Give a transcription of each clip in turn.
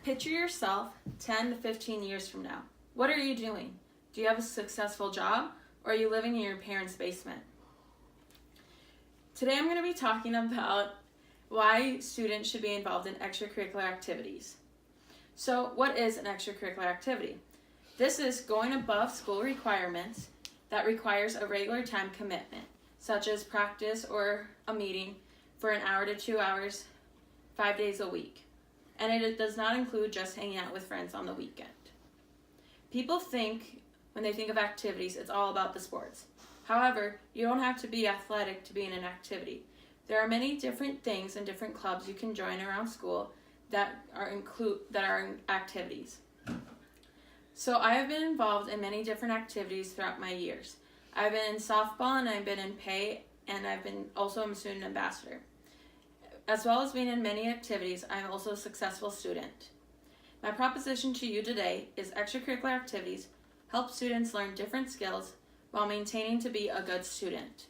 Picture yourself 10 to 15 years from now. What are you doing? Do you have a successful job, or are you living in your parents' basement? Today I'm going to be talking about why students should be involved in extracurricular activities. So what is an extracurricular activity? This is going above school requirements that requires a regular time commitment, such as practice or a meeting for an hour to 2 hours, 5 days a week. And it does not include just hanging out with friends on the weekend. People think, when they think of activities, it's all about the sports. However, you don't have to be athletic to be in an activity. There are many different things and different clubs you can join around school that are activities. So I have been involved in many different activities throughout my years. I've been in softball and I've been in PAE, and I've been also a student ambassador. As well as being in many activities, I'm also a successful student. My proposition to you today is extracurricular activities help students learn different skills while maintaining to be a good student.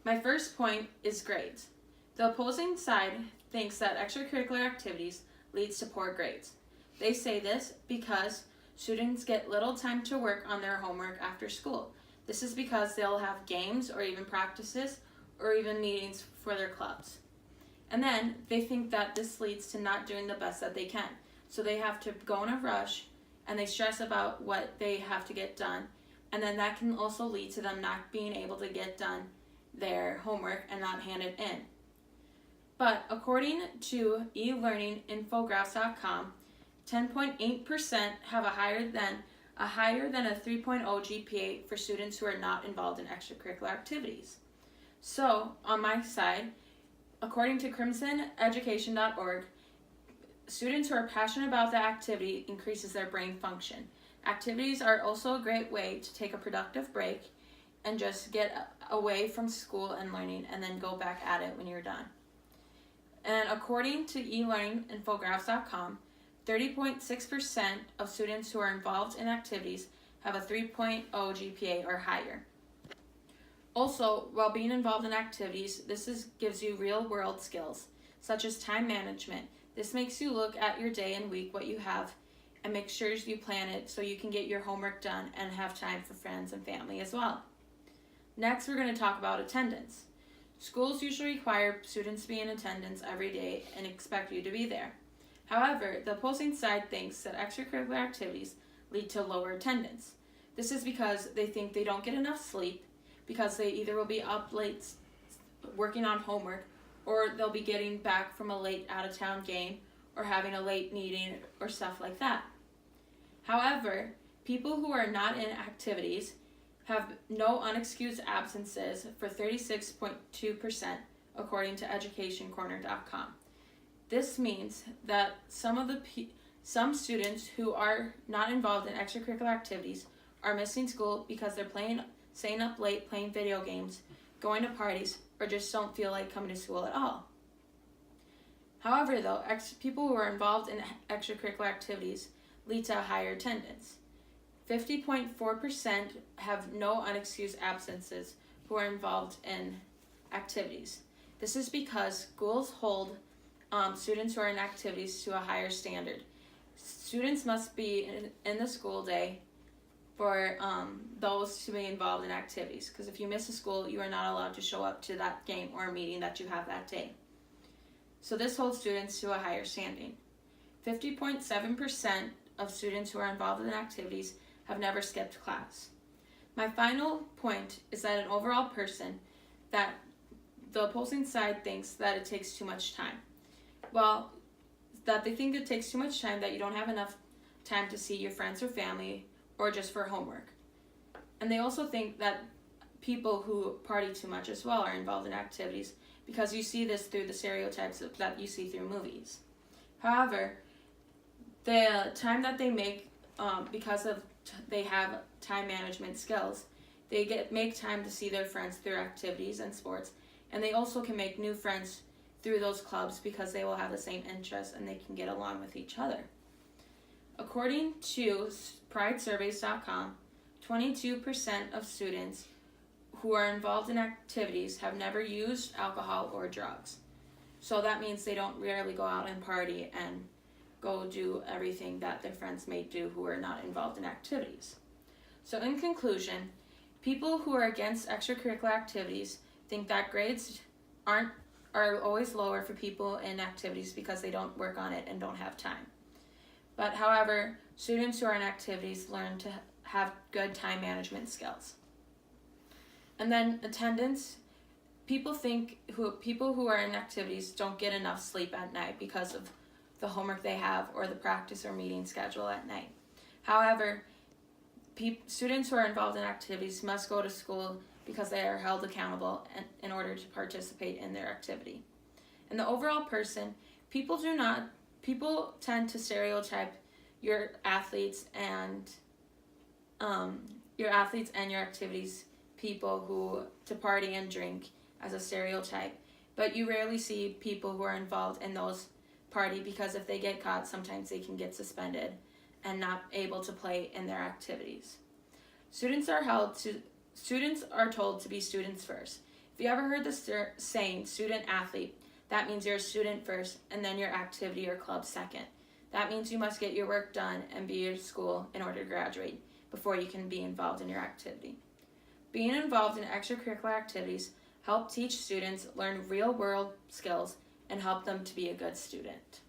My first point is grades. The opposing side thinks that extracurricular activities leads to poor grades. They say this because students get little time to work on their homework after school. This is because they'll have games or even practices or even meetings for their clubs. And then they think that this leads to not doing the best that they can. So they have to go in a rush and they stress about what they have to get done. And then that can also lead to them not being able to get done their homework and not hand it in. But according to elearninginfographs.com, 10.8% have a higher than a 3.0 GPA for students who are not involved in extracurricular activities. So on my side, according to crimsoneducation.org, students who are passionate about the activity increases their brain function. Activities are also a great way to take a productive break and just get away from school and learning and then go back at it when you're done. And according to elearninginfographs.com, 30.6% of students who are involved in activities have a 3.0 GPA or higher. Also, while being involved in activities, gives you real-world skills, such as time management. This makes you look at your day and week, what you have, and make sure you plan it so you can get your homework done and have time for friends and family as well. Next, we're going to talk about attendance. Schools usually require students to be in attendance every day and expect you to be there. However, the opposing side thinks that extracurricular activities lead to lower attendance. This is because they think they don't get enough sleep, because they either will be up late working on homework, or they'll be getting back from a late out-of-town game, or having a late meeting, or stuff like that. However, people who are not in activities have no unexcused absences for 36.2%, according to educationcorner.com. This means that some students who are not involved in extracurricular activities are missing school because they're staying up late, playing video games, going to parties, or just don't feel like coming to school at all. However, though, people who are involved in extracurricular activities lead to a higher attendance. 50.4% have no unexcused absences who are involved in activities. This is because schools hold students who are in activities to a higher standard. Students must be in the school day for those to be involved in activities, because if you miss a school, you are not allowed to show up to that game or meeting that you have that day. So this holds students to a higher standing. 50.7% of students who are involved in activities have never skipped class. My final point is that an overall person, that the opposing side thinks that it takes too much time. Well, that they think it takes too much time, that you don't have enough time to see your friends or family, or just for homework. And they also think that people who party too much as well are involved in activities, because you see this through the stereotypes that you see through movies. However, the time that they make, because they have time management skills, they make time to see their friends through activities and sports, and they also can make new friends through those clubs because they will have the same interests and they can get along with each other. According to pridesurveys.com, 22% of students who are involved in activities have never used alcohol or drugs. So that means they don't rarely go out and party and go do everything that their friends may do who are not involved in activities. So in conclusion, people who are against extracurricular activities think that grades are always lower for people in activities because they don't work on it and don't have time. But however, students who are in activities learn to have good time management skills. And then attendance, people who are in activities don't get enough sleep at night because of the homework they have or the practice or meeting schedule at night. However, students who are involved in activities must go to school because they are held accountable in order to participate in their activity. And the overall person, people tend to stereotype your athletes and your activities people who to party and drink as a stereotype, but you rarely see people who are involved in those party because if they get caught, sometimes they can get suspended and not able to play in their activities. Students are told to be students first. If you ever heard the saying student athlete, that means you're a student first and then your activity or club second. That means you must get your work done and be at school in order to graduate before you can be involved in your activity. Being involved in extracurricular activities help teach students learn real-world skills and help them to be a good student.